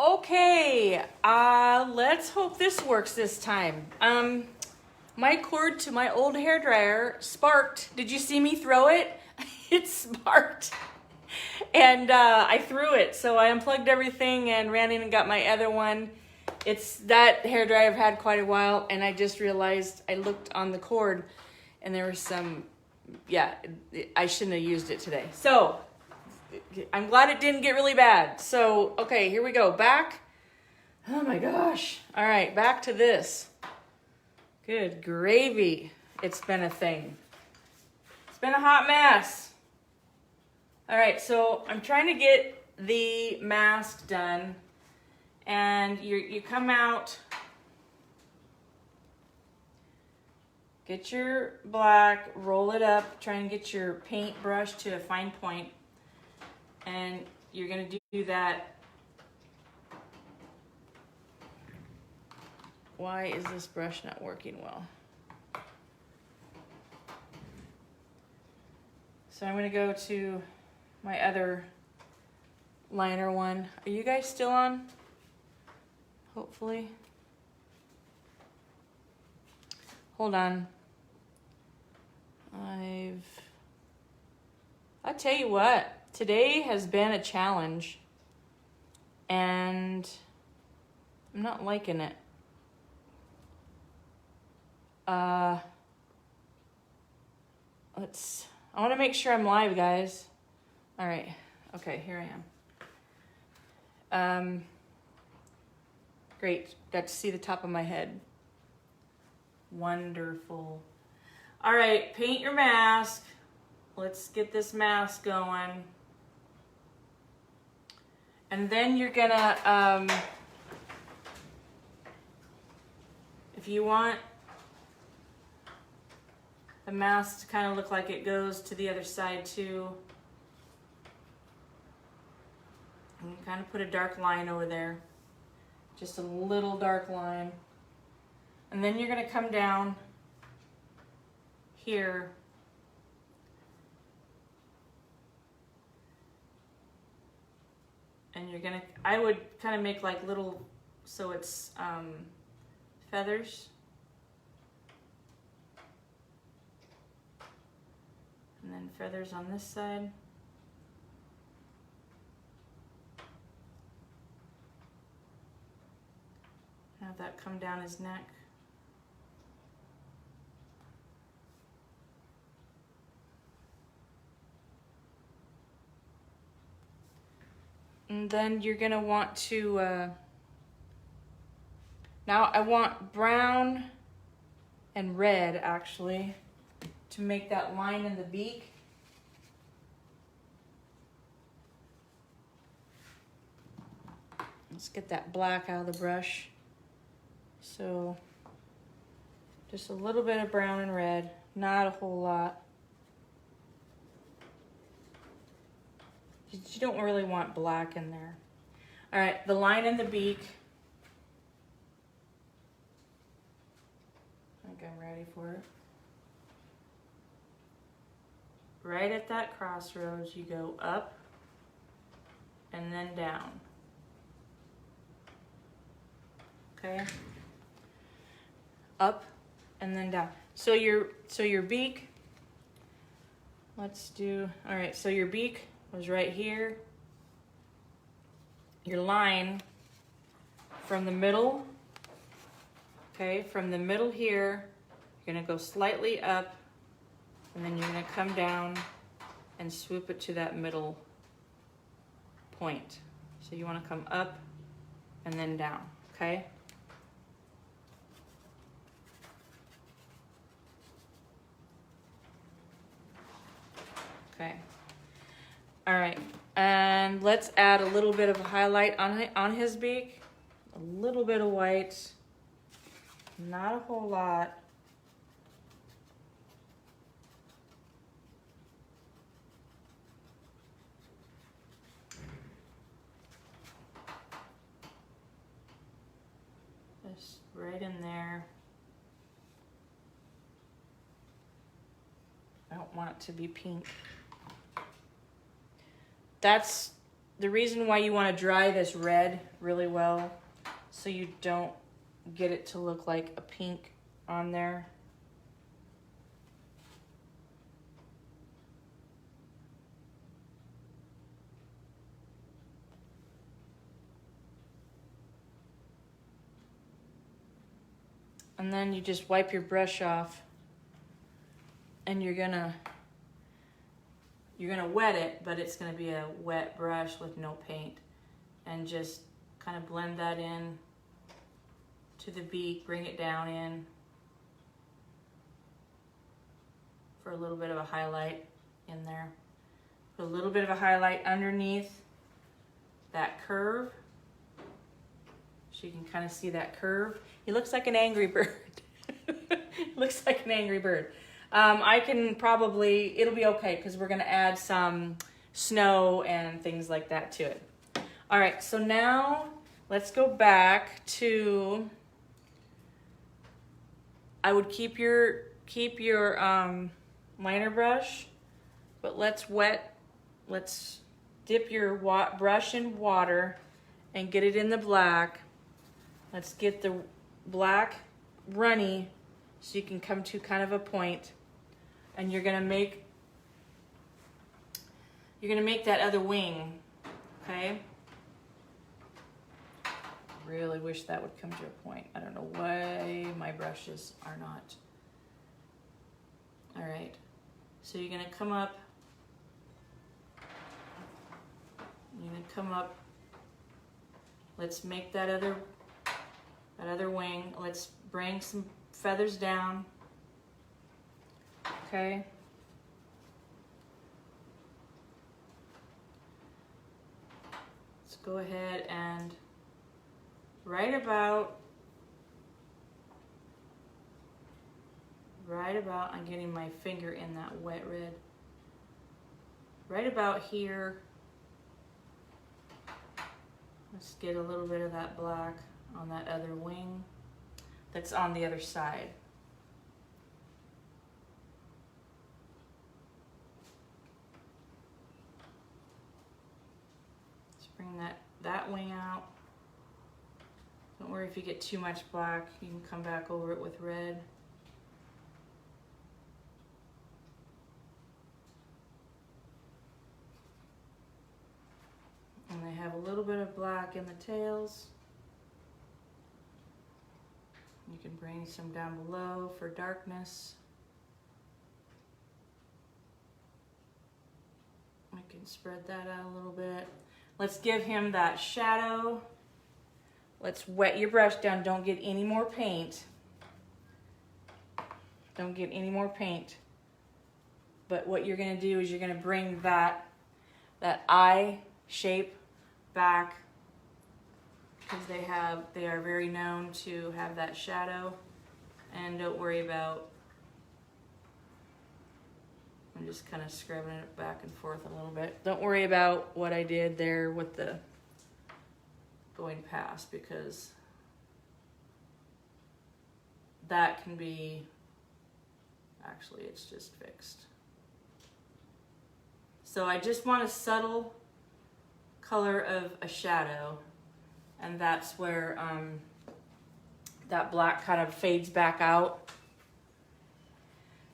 Okay, let's hope this works this time. My cord to my old hairdryer sparked. Did you see me throw it? It sparked. And I threw it, so I unplugged everything and ran in and got my other one. It's that hairdryer I've had quite a while, and I just realized I looked on the cord and there was some, I shouldn't have used it today. So I'm glad it didn't get really bad. So, okay, here we go. Back. Oh my gosh. All right, back to this. Good gravy. It's been a thing. It's been a hot mess. All right, so I'm trying to get the mask done, and you come out, get your black, roll it up, try and get your paintbrush to a fine point, and you're gonna do that. Why is this brush not working well? So I'm gonna go to my other liner one. Are you guys still on? Hopefully. Hold on. I'll tell you what, today has been a challenge and I'm not liking it. I want to make sure I'm live, guys. All right. Okay, here I am. Great. Got to see the top of my head. Wonderful. All right, paint your mask. Let's get this mask going. And then you're gonna, if you want the mask to kind of look like it goes to the other side too, and you kind of put a dark line over there, just a little dark line. And then you're gonna come down here and you're gonna, I would kind of make like little, so it's feathers. And then feathers on this side. Have that come down his neck. And then you're gonna want to, now I want brown and red actually to make that line in the beak. Let's get that black out of the brush. So just a little bit of brown and red, not a whole lot. You don't really want black in there. All right, the line in the beak. I think I'm ready for it. Right at that crossroads, you go up and then down. Okay? Up and then down. So your beak, let's do, all right, so your beak was right here. Your line from the middle, okay, from the middle here, you're gonna go slightly up, and then you're gonna come down and swoop it to that middle point. So you wanna come up and then down, okay? Okay. All right, and let's add a little bit of a highlight on his beak. A little bit of white, not a whole lot. Just right in there. I don't want it to be pink. That's the reason why you want to dry this red really well, so you don't get it to look like a pink on there. And then you just wipe your brush off, and you're gonna wet it, but it's gonna be a wet brush with no paint, and just kind of blend that in to the beak, bring it down in for a little bit of a highlight in there. Put a little bit of a highlight underneath that curve, so you can kind of see that curve. He looks like an angry bird. Looks like an angry bird. I can probably, it'll be okay because we're gonna add some snow and things like that to it. All right, so now let's go back to, I would keep your liner brush, but let's dip your brush in water and get it in the black. Let's get the black runny so you can come to kind of a point, and you're gonna make that other wing, okay? Really wish that would come to a point. I don't know why my brushes are not. All right, so you're gonna come up, let's make that other wing. Let's bring some feathers down, okay? Let's go ahead and right about, I'm getting my finger in that wet red. Right about here, let's get a little bit of that black on that other wing that's on the other side. Let's bring that wing out. Don't worry if you get too much black, you can come back over it with red. And I have a little bit of black in the tails. You can bring some down below for darkness. I can spread that out a little bit. Let's give him that shadow. Let's wet your brush down. Don't get any more paint. Don't get any more paint. But what you're gonna do is you're gonna bring that eye shape back, because they are very known to have that shadow. And don't worry about, I'm just kind of scrubbing it back and forth a little bit. Don't worry about what I did there with the going past, because that can be, actually it's just fixed. So I just want a subtle color of a shadow, and that's where that black kind of fades back out.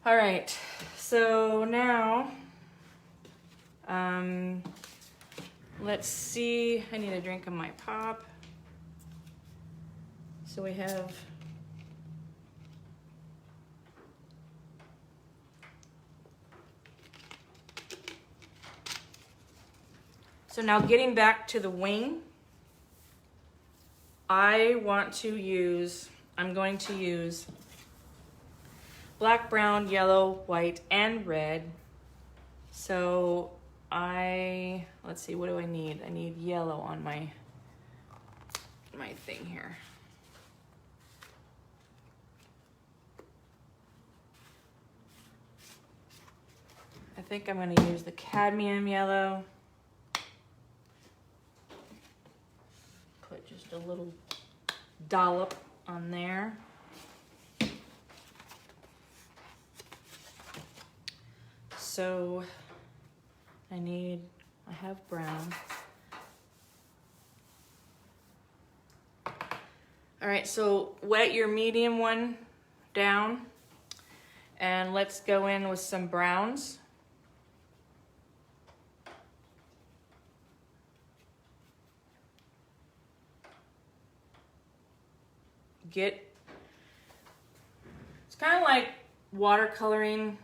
All right, so now let's see, I need a drink of my pop. So we have so now getting back to the wing, I'm going to use black, brown, yellow, white, and red. So let's see, what do I need? I need yellow on my thing here. I think I'm gonna use the cadmium yellow. Put just a little dollop on there. So I have brown. All right, so wet your medium one down, and let's go in with some browns. It's kind of like watercoloring.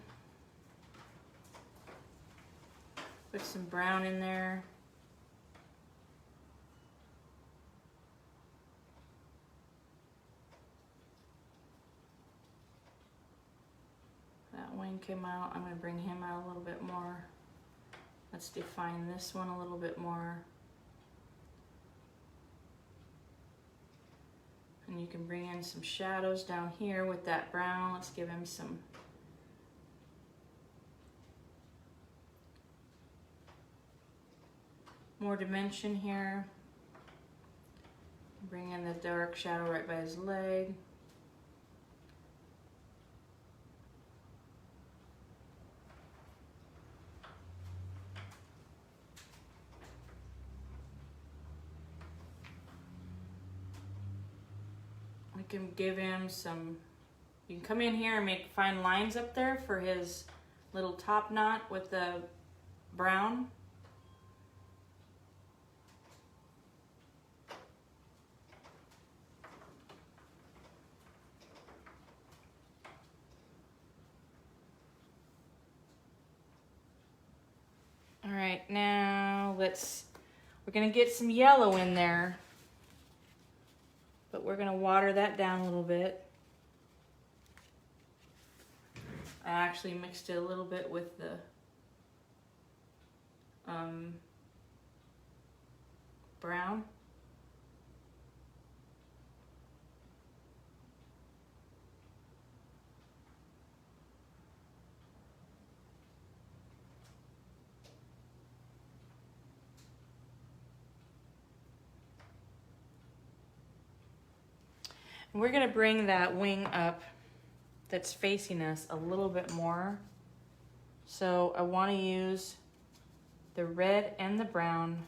Put some brown in there. That wing came out. I'm going to bring him out a little bit more. Let's define this one a little bit more. And you can bring in some shadows down here with that brown. Let's give him some more dimension here. Bring in the dark shadow right by his leg. We can give him some, you can come in here and make fine lines up there for his little top knot with the brown. All right, now we're gonna get some yellow in there, but we're gonna water that down a little bit. I actually mixed it a little bit with the brown. And we're gonna bring that wing up that's facing us a little bit more. So I wanna use the red and the brown.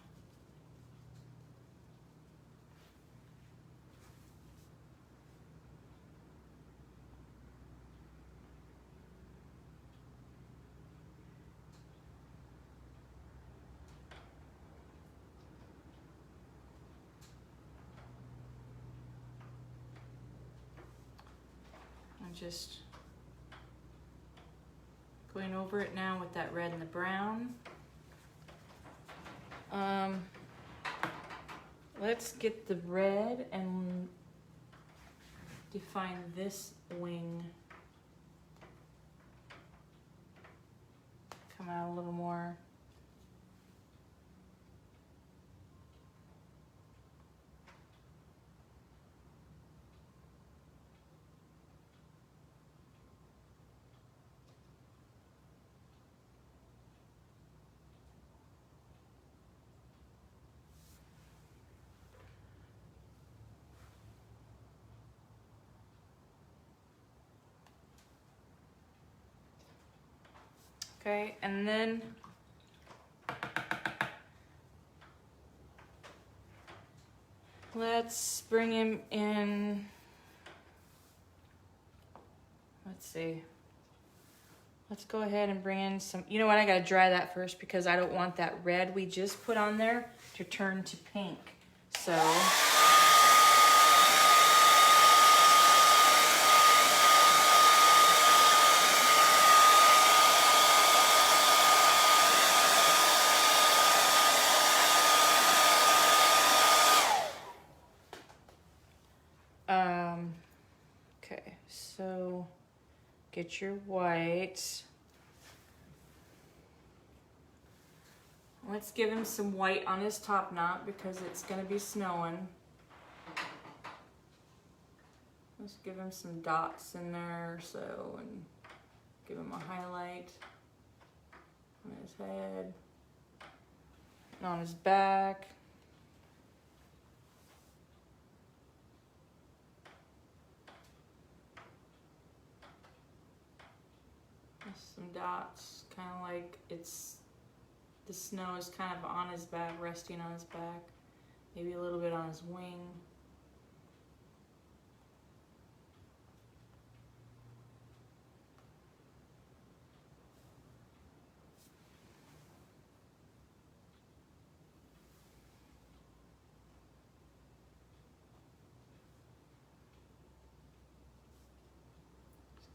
I'm just going over it now with that red and the brown. Let's get the red and define this wing. Come out a little more. Okay, and then let's bring him in. Let's see. Let's go ahead and bring in some, you know what, I gotta dry that first because I don't want that red we just put on there to turn to pink. So. Okay, so get your white. Let's give him some white on his top knot because it's gonna be snowing. Let's give him some dots in there so, and give him a highlight on his head, and on his back. Some dots, kind of like the snow is kind of on his back, resting on his back, maybe a little bit on his wing.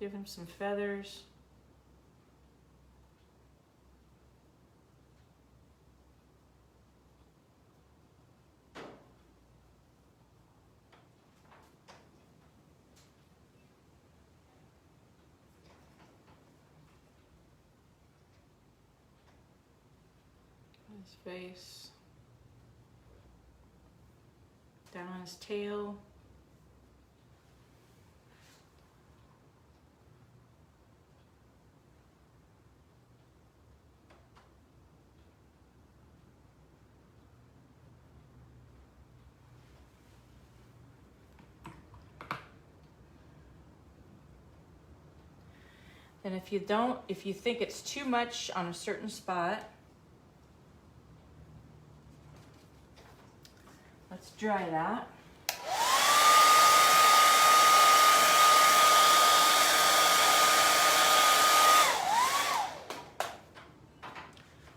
Give him some feathers. His face. Down on his tail. And if you think it's too much on a certain spot, let's dry that.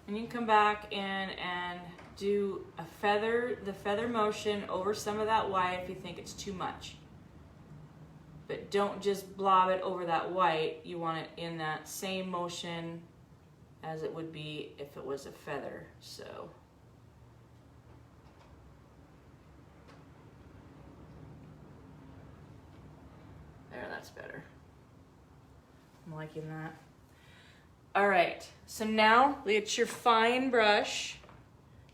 And you can come back in and do the feather motion over some of that white if you think it's too much. But don't just blob it over that white. You want it in that same motion as it would be if it was a feather. So there, that's better. I'm liking that. All right, so now it's your fine brush,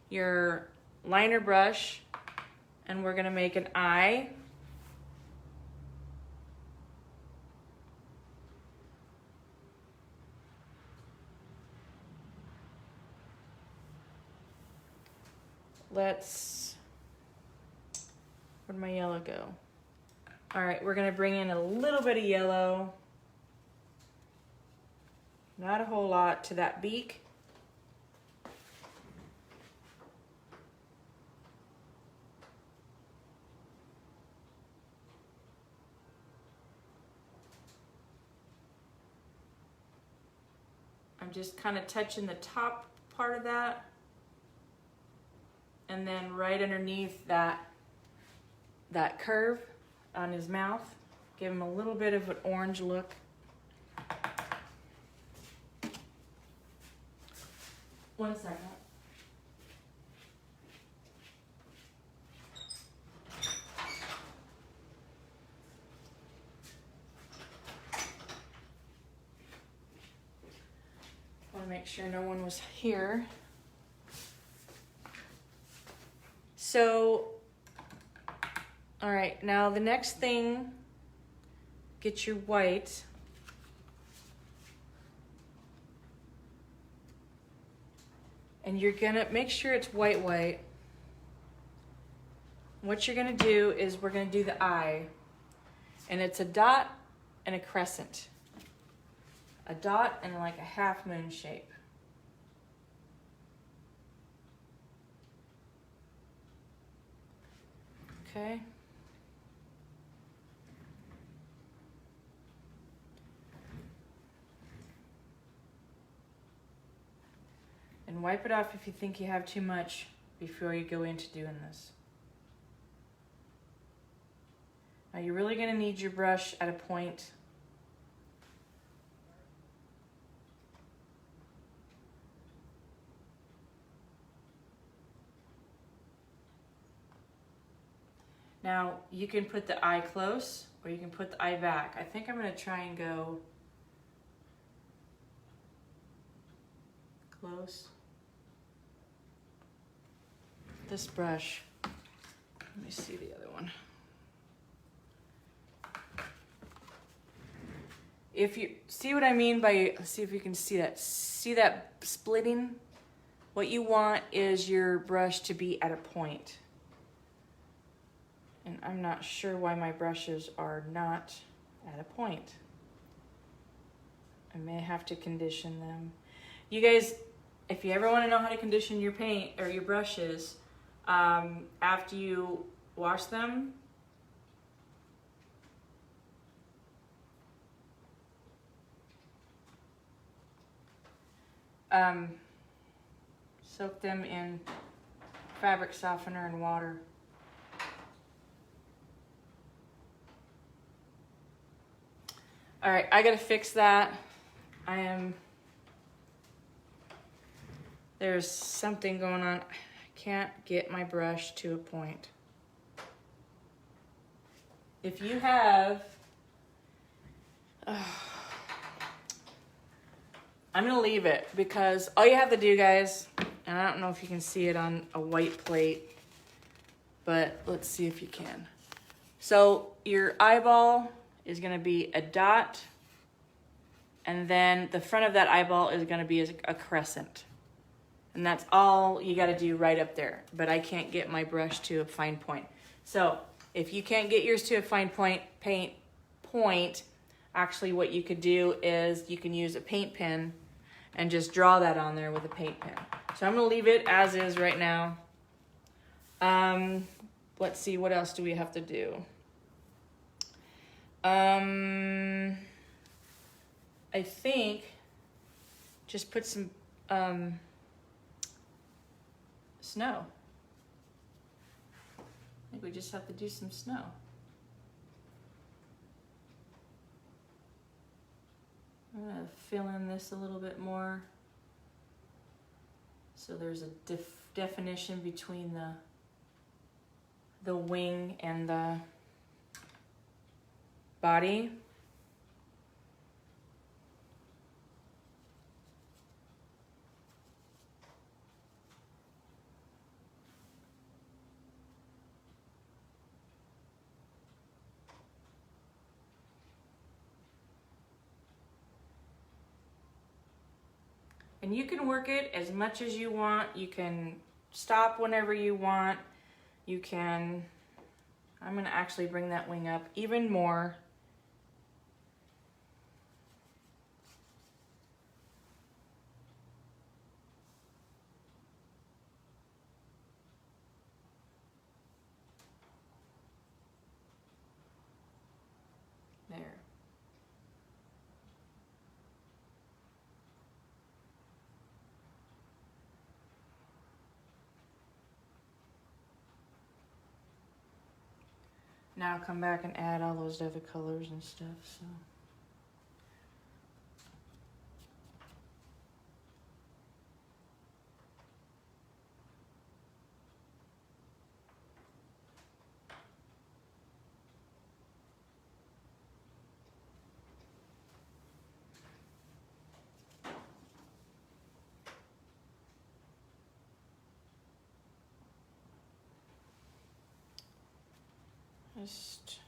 your liner brush, and we're gonna make an eye. Where'd my yellow go? All right, we're gonna bring in a little bit of yellow. Not a whole lot to that beak. I'm just kind of touching the top part of that. And then right underneath that curve on his mouth, give him a little bit of an orange look. One second. I want to make sure no one was here. So, all right, now the next thing, get your white. And you're gonna make sure it's white. What you're gonna do is we're gonna do the eye. And it's a dot and a crescent. A dot and like a half moon shape. Okay. And wipe it off if you think you have too much before you go into doing this. Now you're really going to need your brush at a point. Now you can put the eye close or you can put the eye back. I think I'm going to try and go close. This brush, let me see the other one. If you see what I mean by, see if you can see that splitting? What you want is your brush to be at a point. And I'm not sure why my brushes are not at a point. I may have to condition them. You guys, if you ever want to know how to condition your paint or your brushes, after you wash them, soak them in fabric softener and water. All right, I gotta fix that. There's something going on. I can't get my brush to a point. If you have, I'm gonna leave it because all you have to do, guys, and I don't know if you can see it on a white plate, but let's see if you can. So your eyeball is gonna be a dot, and then the front of that eyeball is gonna be a crescent. And that's all you gotta do right up there. But I can't get my brush to a fine point. So if you can't get yours to a fine point, actually what you could do is you can use a paint pen and just draw that on there with a paint pen. So I'm gonna leave it as is right now. Let's see, what else do we have to do? I think just put some snow. I think we just have to do some snow. I'm gonna fill in this a little bit more. So there's a definition between the wing and the body. And you can work it as much as you want. You can stop whenever you want. You can, I'm gonna actually bring that wing up even more. There. Now come back and add all those other colors and stuff, so. Just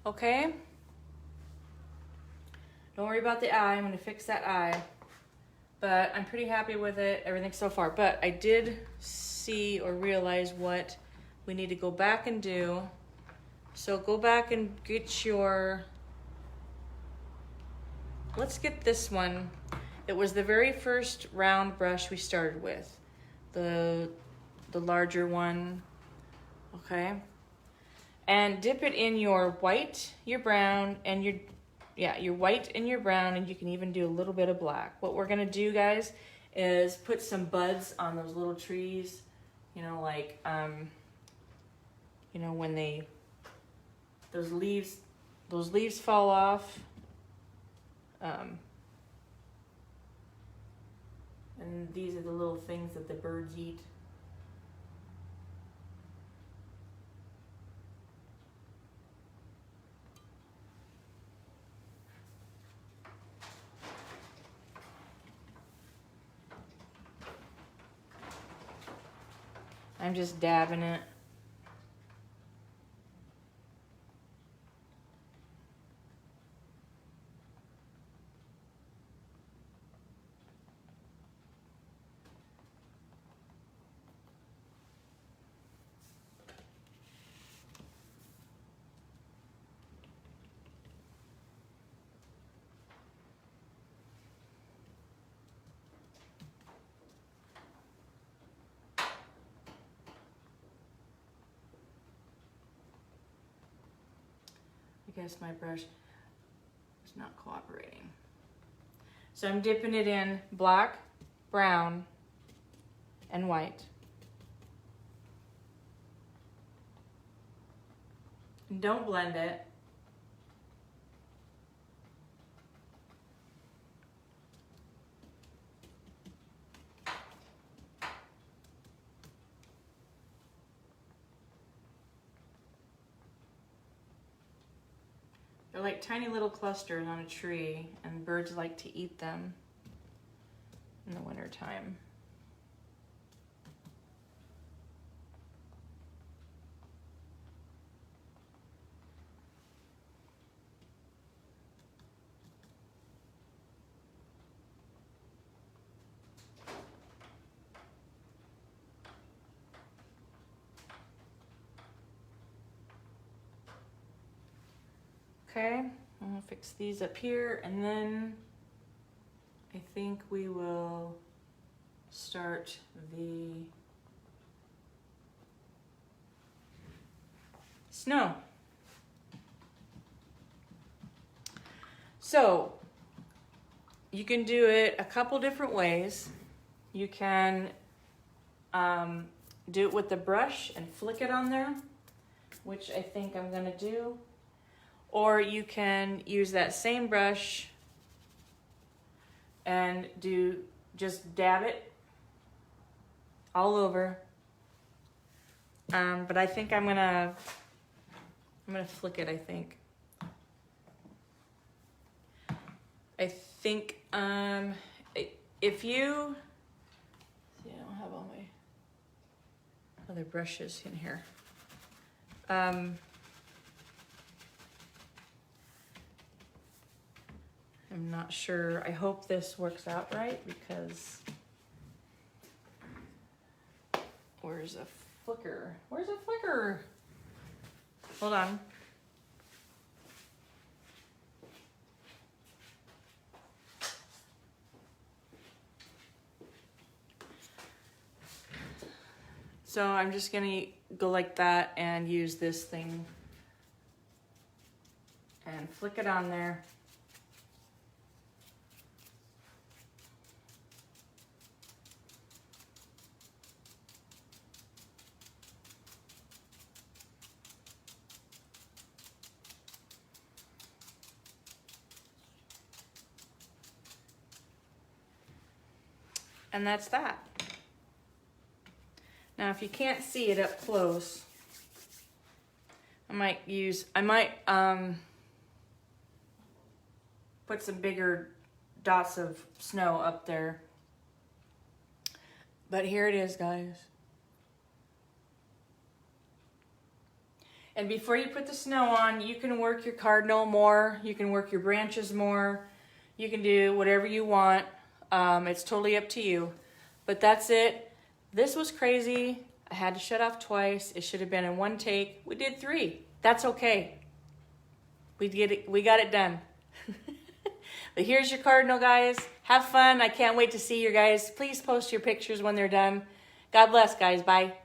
okay. Don't worry about the eye. I'm gonna fix that eye. But I'm pretty happy with it, everything so far. But I did see or realize what we need to go back and do. So go back and get your, let's get this one. It was the very first round brush we started with. The larger one, okay? And dip it in your white, your brown, and your white and your brown, and you can even do a little bit of black. What we're gonna do, guys, is put some buds on those little trees, you know, like, you know, when those leaves fall off, and these are the little things that the birds eat. I'm just dabbing it. I guess my brush is not cooperating. So I'm dipping it in black, brown, and white. And don't blend it. They're like tiny little clusters on a tree, and birds like to eat them in the wintertime. Okay, I'm gonna fix these up here, and then I think we will start the snow. So you can do it a couple different ways. You can do it with the brush and flick it on there, which I think I'm gonna do. Or you can use that same brush and just dab it all over. But I think I'm gonna flick it, I think. I think if you see, I don't have all my other brushes in here. I'm not sure. I hope this works out right, because where's a flicker? Where's a flicker? Hold on. So I'm just gonna go like that and use this thing and flick it on there. And that's that. Now, if you can't see it up close, I might put some bigger dots of snow up there. But here it is, guys. And before you put the snow on, you can work your cardinal more, you can work your branches more, you can do whatever you want. It's totally up to you. But that's it. This was crazy. I had to shut off twice. It should have been in one take. We did 3. That's okay. We got it done. But here's your cardinal, guys. Have fun. I can't wait to see you guys. Please post your pictures when they're done. God bless, guys. Bye.